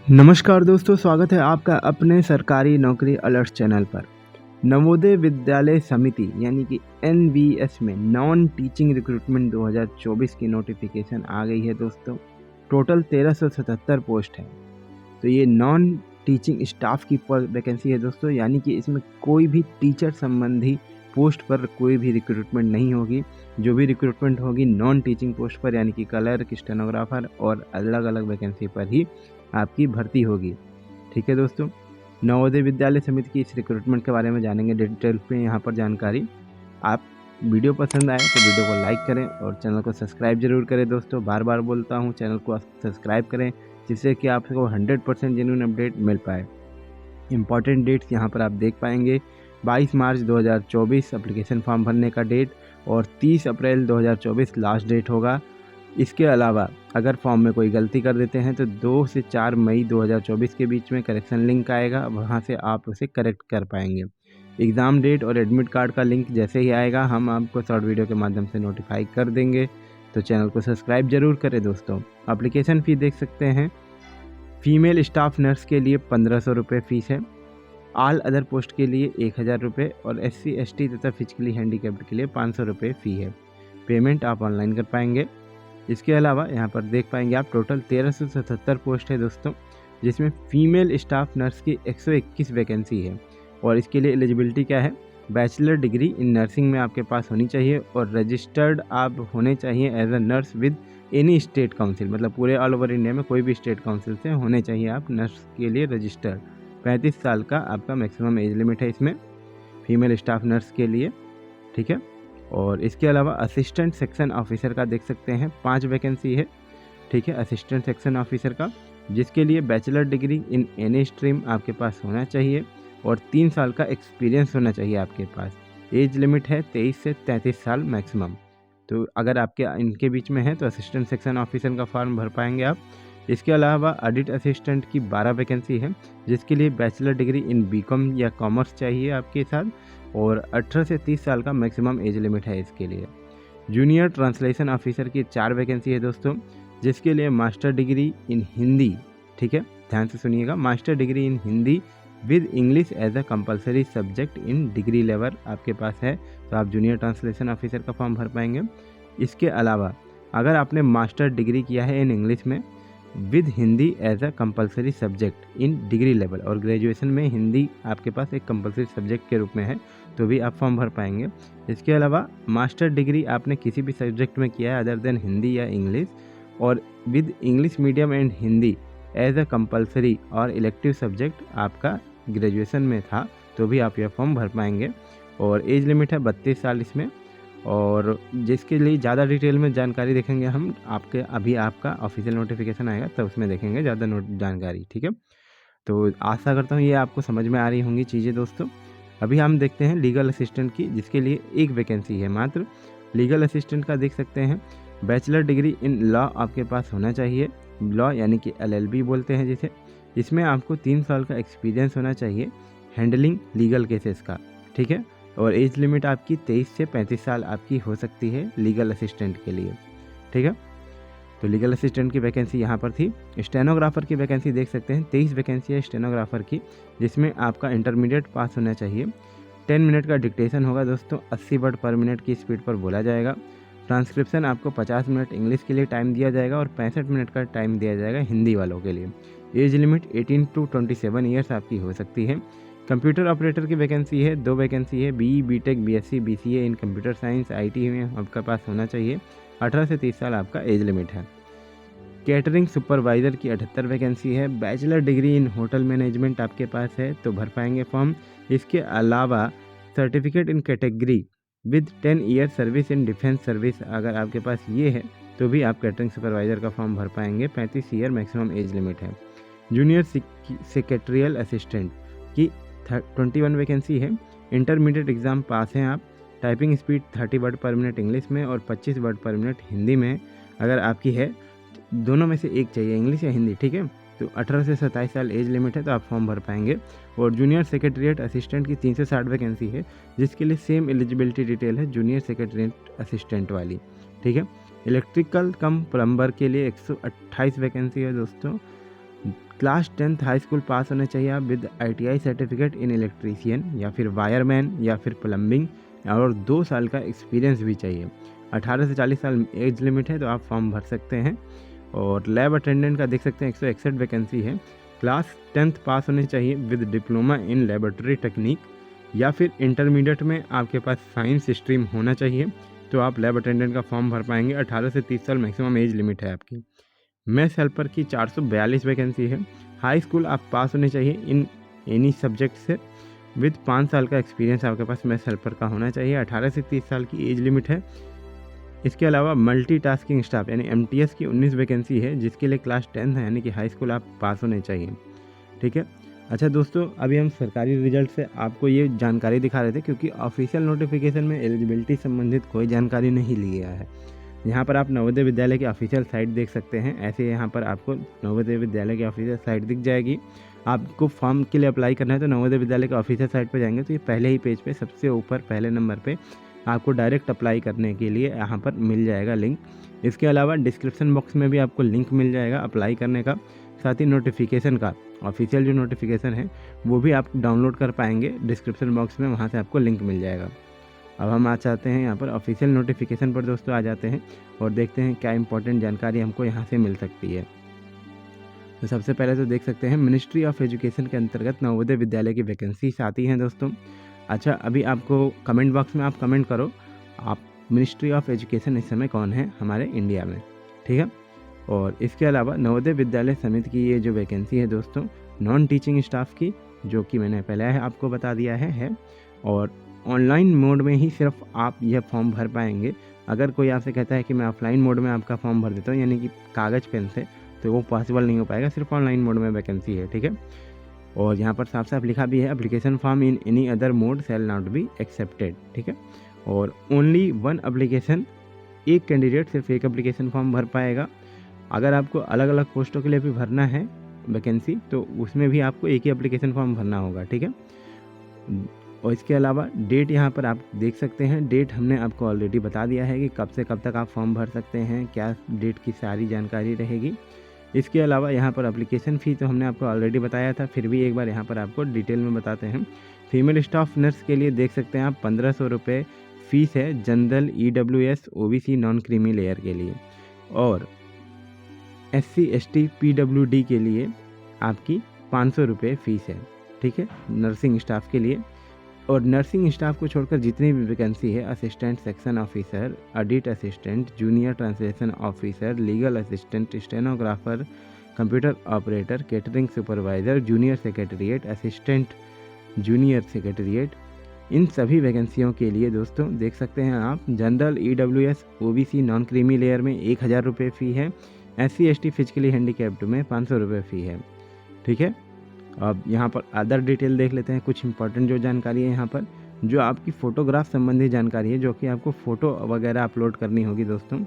नमस्कार दोस्तों, स्वागत है आपका अपने सरकारी नौकरी अलर्ट चैनल पर। नवोदय विद्यालय समिति यानी कि एनवीएस में नॉन टीचिंग रिक्रूटमेंट 2024 की नोटिफिकेशन आ गई है दोस्तों। टोटल 1377 पोस्ट है। तो ये नॉन टीचिंग स्टाफ की वैकेंसी है दोस्तों, यानी कि इसमें कोई भी टीचर संबंधी पोस्ट पर कोई भी रिक्रूटमेंट नहीं होगी। जो भी रिक्रूटमेंट होगी नॉन टीचिंग पोस्ट पर, यानी कि क्लर्क, स्टेनोग्राफर और अलग अलग वैकेंसी पर ही आपकी भर्ती होगी। ठीक है दोस्तों, नवोदय विद्यालय समिति की इस रिक्रूटमेंट के बारे में जानेंगे डिटेल में यहाँ पर जानकारी। आप वीडियो पसंद आए तो वीडियो को लाइक करें और चैनल को सब्सक्राइब जरूर करें दोस्तों। बार बार बोलता हूँ, चैनल को सब्सक्राइब करें जिससे कि आपको 100% जेन्युइन अपडेट मिल पाए। इम्पॉर्टेंट डेट्स यहाँ पर आप देख पाएंगे। 22 मार्च 2024 एप्लीकेशन फॉर्म भरने का डेट और 30 अप्रैल 2024 लास्ट डेट होगा। इसके अलावा अगर फॉर्म में कोई गलती कर देते हैं तो 2 से 4 मई 2024 के बीच में करेक्शन लिंक आएगा, वहाँ से आप उसे करेक्ट कर पाएंगे। एग्ज़ाम डेट और एडमिट कार्ड का लिंक जैसे ही आएगा हम आपको शॉर्ट वीडियो के माध्यम से नोटिफाई कर देंगे। तो चैनल को सब्सक्राइब जरूर करें दोस्तों। एप्लीकेशन फ़ी देख सकते हैं। फीमेल स्टाफ नर्स के लिए 1500 रुपये फ़ीस है। ऑल अदर पोस्ट के लिए 1000 रुपये और SC ST तथा फिजिकली हैंडीकैप्ड के लिए 500 रुपये फ़ी है। पेमेंट आप ऑनलाइन कर पाएंगे। इसके अलावा यहाँ पर देख पाएंगे आप टोटल 1377 पोस्ट है दोस्तों, जिसमें फीमेल स्टाफ नर्स की 121 वैकेंसी है। और इसके लिए एलिजिबिलिटी क्या है? बैचलर डिग्री इन नर्सिंग में आपके पास होनी चाहिए और रजिस्टर्ड आप होने चाहिए as a nurse with any state council, मतलब पूरे ऑल ओवर इंडिया में कोई भी स्टेट काउंसिल से होने चाहिए आप नर्स के लिए रजिस्टर्ड। 35 साल का आपका मैक्सिमम एज लिमिट है इसमें फीमेल स्टाफ नर्स के लिए। ठीक है, और इसके अलावा असिस्टेंट सेक्शन ऑफिसर का देख सकते हैं 5 वैकेंसी है। ठीक है, असिस्टेंट सेक्शन ऑफिसर का, जिसके लिए bachelor degree in any stream आपके पास होना चाहिए और 3 साल का एक्सपीरियंस होना चाहिए आपके पास। एज लिमिट है 23 से 33 साल मैक्सिमम। तो अगर आपके इनके बीच में है तो असिस्टेंट सेक्शन ऑफिसर का फॉर्म भर पाएंगे आप। इसके अलावा ऑडिट असिस्टेंट की 12 वैकेंसी है, जिसके लिए बैचलर डिग्री इन बीकॉम या कॉमर्स चाहिए आपके साथ और 18 से 30 साल का मैक्सिमम एज लिमिट है इसके लिए। जूनियर ट्रांसलेशन ऑफिसर की 4 वैकेंसी है दोस्तों, जिसके लिए मास्टर डिग्री इन हिंदी, ठीक है ध्यान से सुनिएगा, master degree in Hindi with English as a compulsory subject in degree level आपके पास है, तो आप जूनियर ट्रांसलेशन ऑफिसर का फॉर्म भर पाएंगे। इसके अलावा अगर आपने मास्टर डिग्री किया है इन इंग्लिश में with Hindi as a compulsory subject in degree level और ग्रेजुएशन में हिंदी आपके पास एक कंपलसरी सब्जेक्ट के रूप में है, तो भी आप फॉर्म भर पाएंगे। इसके अलावा मास्टर डिग्री आपने किसी भी सब्जेक्ट में किया है अदर देन हिंदी या इंग्लिश और with English medium and Hindi as a compulsory और इलेक्टिव सब्जेक्ट आपका ग्रेजुएशन में था, तो भी आप यह फॉर्म भर पाएंगे। और एज लिमिट है 32 साल इसमें। और जिसके लिए ज़्यादा डिटेल में जानकारी देखेंगे हम आपके, अभी आपका ऑफिशियल नोटिफिकेशन आएगा तब उसमें देखेंगे ज़्यादा जानकारी। ठीक है, तो आशा करता हूँ ये आपको समझ में आ रही होंगी चीज़ें दोस्तों। अभी हम देखते हैं लीगल असिस्टेंट की, जिसके लिए 1 वैकेंसी है मात्र। लीगल असिस्टेंट का देख सकते हैं, बैचलर डिग्री इन लॉ आपके पास होना चाहिए, लॉ यानी कि LLB बोलते हैं जिसे। इसमें आपको 3 साल का एक्सपीरियंस होना चाहिए हैंडलिंग लीगल केसेस का। ठीक है, और एज लिमिट आपकी 23 से 35 साल आपकी हो सकती है लीगल असिस्टेंट के लिए। ठीक है, तो लीगल असिस्टेंट की वैकेंसी यहाँ पर थी। स्टेनोग्राफर की वैकेंसी देख सकते हैं, 23 वैकेंसी है स्टेनोग्राफर की, जिसमें आपका इंटरमीडिएट पास होना चाहिए। 10 मिनट का डिक्टेशन होगा दोस्तों, 80 वर्ड पर मिनट की स्पीड पर बोला जाएगा। ट्रांसक्रिप्शन आपको 50 मिनट इंग्लिश के लिए टाइम दिया जाएगा और 65 मिनट का टाइम दिया जाएगा हिंदी वालों के लिए। एज लिमिट 18 टू 27 ईयर्स आपकी हो सकती है। कंप्यूटर ऑपरेटर की वैकेंसी है, 2 वैकेंसी है। BE BTech BSc BCA in computer science IT में आपका पास होना चाहिए। 18 से 30 साल आपका एज लिमिट है। कैटरिंग सुपरवाइज़र की 78 वैकेंसी है। Bachelor degree in hotel management आपके पास है तो भर पाएंगे फॉर्म। इसके अलावा certificate in category with 10 year service in defence service अगर आपके पास ये है तो भी आप कैटरिंग सुपरवाइज़र का फॉर्म भर पाएंगे। 35 ईयर मैक्सिमम एज लिमिट है। जूनियर सेक्रेटरियल असिस्टेंट की 21 वैकेंसी है। इंटरमीडिएट एग्ज़ाम पास हैं आप। टाइपिंग स्पीड 30 वर्ड पर मिनट इंग्लिश में और 25 वर्ड पर मिनट हिंदी में अगर आपकी है, दोनों में से एक चाहिए, इंग्लिश या हिंदी। ठीक है, तो 18 से 27 साल एज लिमिट है तो आप फॉर्म भर पाएंगे। और जूनियर सेक्रेटरीट असिस्टेंट की 360 वैकेंसी है, जिसके लिए सेम एलिजिबिलिटी डिटेल है जूनियर सेक्रेटरीट असिस्टेंट वाली। ठीक है, इलेक्ट्रिकल कम प्लम्बर के लिए 128 वैकेंसी है दोस्तों। क्लास 10th हाई स्कूल पास होने चाहिए आप with ITI certificate in electrician या फिर वायरमैन या फिर प्लम्बिंग, और 2 साल का एक्सपीरियंस भी चाहिए। 18 से 40 साल एज लिमिट है, तो आप फॉर्म भर सकते हैं। और लैब अटेंडेंट का देख सकते हैं 161 वैकेंसी है। क्लास 10th पास होने चाहिए with diploma in laboratory technique, या फिर इंटरमीडिएट में आपके पास साइंस स्ट्रीम होना चाहिए, तो आप लैब अटेंडेंट का फॉर्म भर पाएंगे। 18 से 30 साल मैक्सिमम एज लिमिट है आपकी। मेस हेल्पर की 442 वैकेंसी है। हाई स्कूल आप पास होने चाहिए इन एनी सब्जेक्ट से विद 5 साल का एक्सपीरियंस आपके पास मेस हेल्पर का होना चाहिए। 18 से 30 साल की एज लिमिट है। इसके अलावा मल्टीटास्किंग स्टाफ यानी MTS की 19 वैकेंसी है, जिसके लिए क्लास 10 है यानी कि हाई स्कूल आप पास होने चाहिए। ठीक है। अच्छा दोस्तों, अभी हम सरकारी रिजल्ट से आपको ये जानकारी दिखा रहे थे, क्योंकि ऑफिशियल नोटिफिकेशन में एलिजिबिलिटी संबंधित कोई जानकारी नहीं ली गया है। यहाँ पर आप नवोदय विद्यालय की ऑफिशियल साइट देख सकते हैं। ऐसे यहाँ पर आपको नवोदय विद्यालय की ऑफिशियल साइट दिख जाएगी। आपको फॉर्म के लिए अप्लाई करना है तो नवोदय विद्यालय के ऑफिशियल साइट पर जाएंगे तो ये पहले ही पेज पे सबसे ऊपर पहले नंबर पे आपको डायरेक्ट अप्लाई करने के लिए यहाँ पर मिल जाएगा लिंक। इसके अलावा डिस्क्रिप्शन बॉक्स में भी आपको लिंक मिल जाएगा अप्लाई करने का। साथ ही नोटिफिकेशन का ऑफिशियल जो नोटिफिकेशन है वो भी आप डाउनलोड कर पाएंगे डिस्क्रिप्शन बॉक्स में, वहाँ से आपको लिंक मिल जाएगा। अब हम आ चाहते हैं यहाँ पर ऑफिशियल नोटिफिकेशन पर दोस्तों आ जाते हैं और देखते हैं क्या इंपॉर्टेंट जानकारी हमको यहाँ से मिल सकती है। तो सबसे पहले तो देख सकते हैं मिनिस्ट्री ऑफ एजुकेशन के अंतर्गत नवोदय विद्यालय की वैकेंसीज आती हैं दोस्तों। अच्छा, अभी आपको कमेंट बॉक्स में आप कमेंट करो आप मिनिस्ट्री ऑफ एजुकेशन इस समय कौन है हमारे इंडिया में। ठीक है। और इसके अलावा नवोदय विद्यालय समिति की ये जो वैकेंसी है दोस्तों नॉन टीचिंग स्टाफ की, जो कि मैंने पहले आपको बता दिया है। और ऑनलाइन मोड में ही सिर्फ आप यह फॉर्म भर पाएंगे। अगर कोई आपसे कहता है कि मैं ऑफलाइन मोड में आपका फॉर्म भर देता हूँ यानी कि कागज़ पेन से, तो वो पॉसिबल नहीं हो पाएगा, सिर्फ ऑनलाइन मोड में वैकेंसी है। ठीक है। और यहाँ पर साफ साफ लिखा भी है application form in any other mode shall not be accepted. ठीक है। और ओनली 1 एप्लीकेशन, एक कैंडिडेट सिर्फ एक एप्लीकेशन फॉर्म भर पाएगा। अगर आपको अलग अलग पोस्टों के लिए भी भरना है वैकेंसी तो उसमें भी आपको एक ही एप्लीकेशन फॉर्म भरना होगा। ठीक है। और इसके अलावा डेट यहाँ पर आप देख सकते हैं, डेट हमने आपको ऑलरेडी बता दिया है कि कब से कब तक आप फॉर्म भर सकते हैं, क्या डेट की सारी जानकारी रहेगी। इसके अलावा यहाँ पर एप्लीकेशन फ़ी तो हमने आपको ऑलरेडी बताया था, फिर भी एक बार यहाँ पर आपको डिटेल में बताते हैं। फीमेल स्टाफ नर्स के लिए देख सकते हैं आप 1500 रुपये फ़ीस है general EWS OBC non creamy layer के लिए, और SC ST PWD के लिए आपकी 500 रुपये फ़ीस है। ठीक है, नर्सिंग स्टाफ के लिए। और नर्सिंग स्टाफ को छोड़कर जितनी भी वैकेंसी है assistant section officer, audit assistant, junior translation officer, legal assistant, stenographer, computer operator, catering supervisor, junior secretariat, assistant junior secretariat, इन सभी वैकेंसियों के लिए दोस्तों देख सकते हैं आप general EWS OBC non creamy layer में 1000 रुपये फ़ी है। SC ST फिजिकली हैंडीकैप्ड में 500 रुपये फ़ी है। ठीक है। अब यहाँ पर अदर डिटेल देख लेते हैं, कुछ इंपॉर्टेंट जो जानकारी है यहाँ पर, जो आपकी फ़ोटोग्राफ संबंधी जानकारी है, जो कि आपको फ़ोटो वगैरह अपलोड करनी होगी दोस्तों,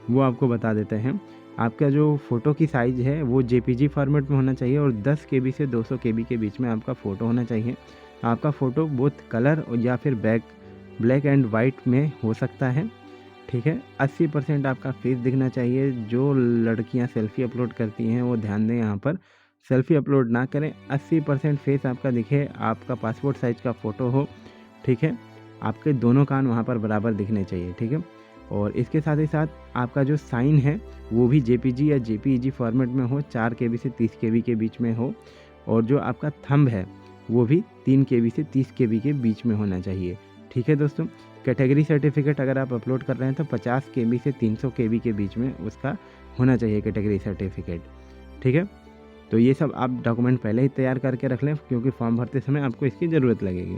वो आपको बता देते हैं। आपका जो फ़ोटो की साइज़ है वो JPG फॉर्मेट में होना चाहिए और 10 KB से 200 KB के बीच में आपका फ़ोटो होना चाहिए। आपका फ़ोटो बोथ कलर या फिर ब्लैक एंड वाइट में हो सकता है। ठीक है। 80% आपका फेस दिखना चाहिए। जो लड़कियाँ सेल्फ़ी अपलोड करती हैं वो ध्यान दें, यहाँ पर सेल्फ़ी अपलोड ना करें। 80% फेस आपका दिखे, आपका पासपोर्ट साइज़ का फ़ोटो हो। ठीक है। आपके दोनों कान वहाँ पर बराबर दिखने चाहिए। ठीक है। और इसके साथ ही साथ आपका जो साइन है वो भी JPG या JPEG फॉर्मेट में हो, 4 KB से 30 KB के बीच में हो। और जो आपका थंब है वो भी 3 KB से 30 KB के बीच में होना चाहिए। ठीक है दोस्तों। कैटेगरी सर्टिफिकेट अगर आप अपलोड कर रहे हैं तो 50 KB से 300 KB के बीच में उसका होना चाहिए कैटेगरी सर्टिफिकेट। ठीक है। तो ये सब आप डॉक्यूमेंट पहले ही तैयार करके रख लें, क्योंकि फॉर्म भरते समय आपको इसकी ज़रूरत लगेगी।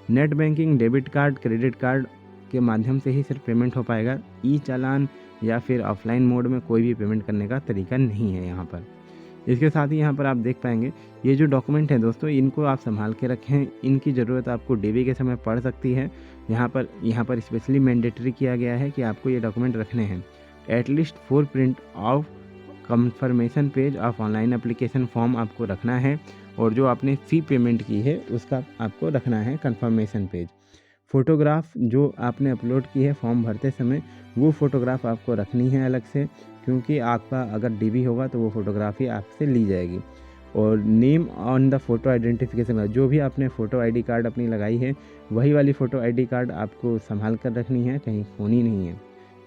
Net banking, debit card, credit card के माध्यम से ही सिर्फ पेमेंट हो पाएगा। चालान या फिर ऑफलाइन मोड में कोई भी पेमेंट करने का तरीका नहीं है यहाँ पर। इसके साथ ही यहाँ पर आप देख पाएंगे ये जो डॉक्यूमेंट हैं दोस्तों, इनको आप संभाल के रखें। इनकी ज़रूरत आपको DV के समय पड़ सकती है। यहाँ पर स्पेशली मैंडेटरी किया गया है कि आपको ये डॉक्यूमेंट रखने हैं। At least 4 print of confirmation page of online application form आपको रखना है, और जो आपने फ़ी पेमेंट की है उसका आपको रखना है कंफर्मेशन पेज। फ़ोटोग्राफ जो आपने अपलोड की है फॉर्म भरते समय वो फ़ोटोग्राफ आपको रखनी है अलग से, क्योंकि आपका अगर DV होगा तो वो फ़ोटोग्राफी आपसे ली जाएगी। और name on the photo identification, जो भी आपने फ़ोटो आईडी कार्ड अपनी लगाई है वही वाली फ़ोटो आईडी कार्ड आपको संभाल कर रखनी है, कहीं खोनी नहीं है,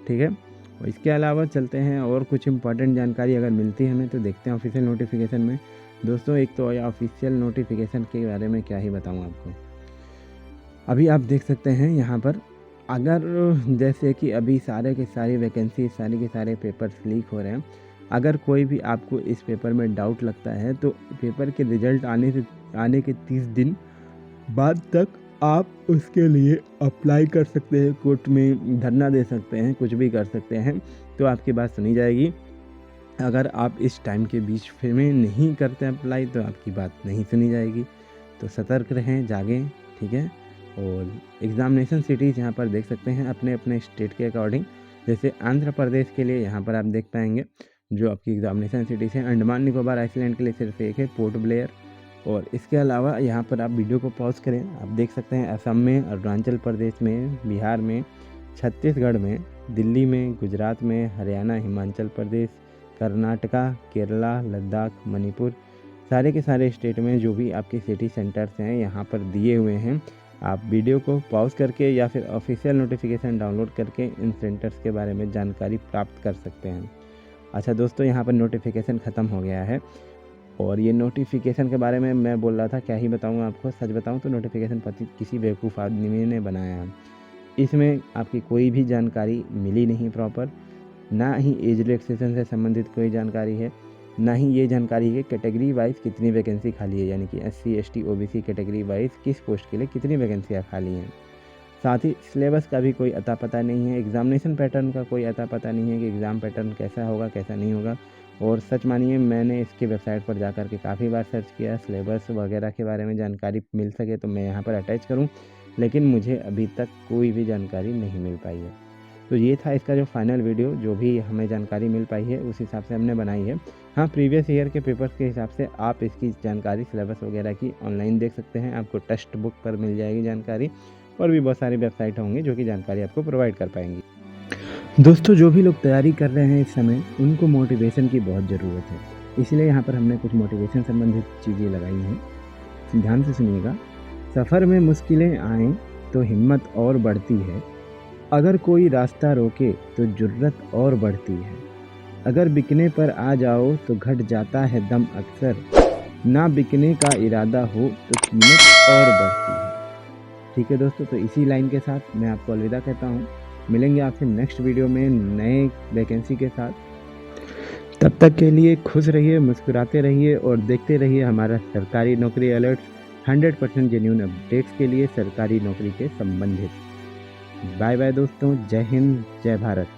ठीक है। और इसके अलावा चलते हैं और कुछ इंपॉर्टेंट जानकारी अगर मिलती है हमें तो देखते हैं ऑफिशियल नोटिफिकेशन में। दोस्तों एक तो ऑफिशियल नोटिफिकेशन के बारे में क्या ही बताऊँ आपको। अभी आप देख सकते हैं यहाँ पर, अगर जैसे कि अभी सारे के सारी वैकेंसी, सारे के सारे पेपर्स लीक हो रहे हैं, अगर कोई भी आपको इस पेपर में डाउट लगता है तो पेपर के रिज़ल्ट आने के 30 दिन बाद तक आप उसके लिए अप्लाई कर सकते हैं, कोर्ट में धरना दे सकते हैं, कुछ भी कर सकते हैं, तो आपकी बात सुनी जाएगी। अगर आप इस टाइम के बीच में नहीं करते अप्लाई तो आपकी बात नहीं सुनी जाएगी। तो सतर्क रहें, जागें, ठीक है। और एग्ज़ामिनेशन सिटीज़ यहाँ पर देख सकते हैं अपने अपने स्टेट के अकॉर्डिंग। जैसे आंध्र प्रदेश के लिए यहाँ पर आप देख पाएंगे जो आपकी एग्ज़ामिनेशन सिटीज़ हैं। अंडमान निकोबार आइसलैंड के लिए सिर्फ एक है, पोर्ट ब्लेयर। और इसके अलावा यहाँ पर आप वीडियो को पॉज करें, आप देख सकते हैं असम में, अरुणाचल प्रदेश में, बिहार में, छत्तीसगढ़ में, दिल्ली में, गुजरात में, हरियाणा, हिमाचल प्रदेश, कर्नाटका, केरला, लद्दाख, मणिपुर, सारे के सारे स्टेट में जो भी आपके सिटी सेंटर्स हैं यहाँ पर दिए हुए हैं। आप वीडियो को पॉज करके या फिर ऑफिशियल नोटिफिकेशन डाउनलोड करके इन सेंटर्स के बारे में जानकारी प्राप्त कर सकते हैं। अच्छा दोस्तों, यहाँ पर नोटिफिकेशन ख़त्म हो गया है और ये नोटिफिकेशन के बारे में मैं बोल रहा था, क्या ही बताऊँ आपको। सच बताऊँ तो नोटिफिकेशन किसी बेवकूफ़ आदमी ने बनाया है। इसमें आपकी कोई भी जानकारी मिली नहीं प्रॉपर, ना ही एज रिलैक्सेशन से संबंधित कोई जानकारी है, ना ही ये जानकारी है कैटेगरी वाइज कितनी वैकेंसी खाली है, यानी कि SC ST OBC category wise किस पोस्ट के लिए कितनी वैकेंसियाँ खाली हैं। साथ ही सिलेबस का भी कोई अता पता नहीं है, एग्ज़ामिनेशन पैटर्न का कोई अता पता नहीं है कि एग्ज़ाम पैटर्न कैसा होगा कैसा नहीं होगा। और सच मानिए मैंने इसके वेबसाइट पर जा कर के काफ़ी बार सर्च किया, सिलेबस वगैरह के बारे में जानकारी मिल सके तो मैं यहाँ पर अटैच करूँ, लेकिन मुझे अभी तक कोई भी जानकारी नहीं मिल पाई है। तो ये था इसका जो फाइनल वीडियो, जो भी हमें जानकारी मिल पाई है उस हिसाब से हमने बनाई है। हाँ, प्रीवियस ईयर के पेपर्स के हिसाब से आप इसकी जानकारी सिलेबस वगैरह की ऑनलाइन देख सकते हैं, आपको टेक्स्ट बुक पर मिल जाएगी जानकारी, और भी बहुत सारी वेबसाइट होंगी जो कि जानकारी आपको प्रोवाइड कर पाएंगी। दोस्तों जो भी लोग तैयारी कर रहे हैं इस समय, उनको मोटिवेशन की बहुत ज़रूरत है, इसलिए यहाँ पर हमने कुछ मोटिवेशन संबंधित चीज़ें लगाई हैं। ध्यान से सुनिएगा। सफ़र में मुश्किलें आएँ तो हिम्मत और बढ़ती है, अगर कोई रास्ता रोके तो जुर्रत और बढ़ती है, अगर बिकने पर आ जाओ तो घट जाता है दम अक्सर, ना बिकने का इरादा हो तो कीमत और बढ़ती है। ठीक है दोस्तों, तो इसी लाइन के साथ मैं आपको अलविदा कहता हूँ। मिलेंगे आपसे नेक्स्ट वीडियो में नए वैकेंसी के साथ। तब तक के लिए खुश रहिए, मुस्कुराते रहिए और देखते रहिए हमारा सरकारी नौकरी अलर्ट, 100% जेन्युइन अपडेट्स के लिए सरकारी नौकरी के संबंधित। बाय बाय दोस्तों, जय हिंद, जय भारत।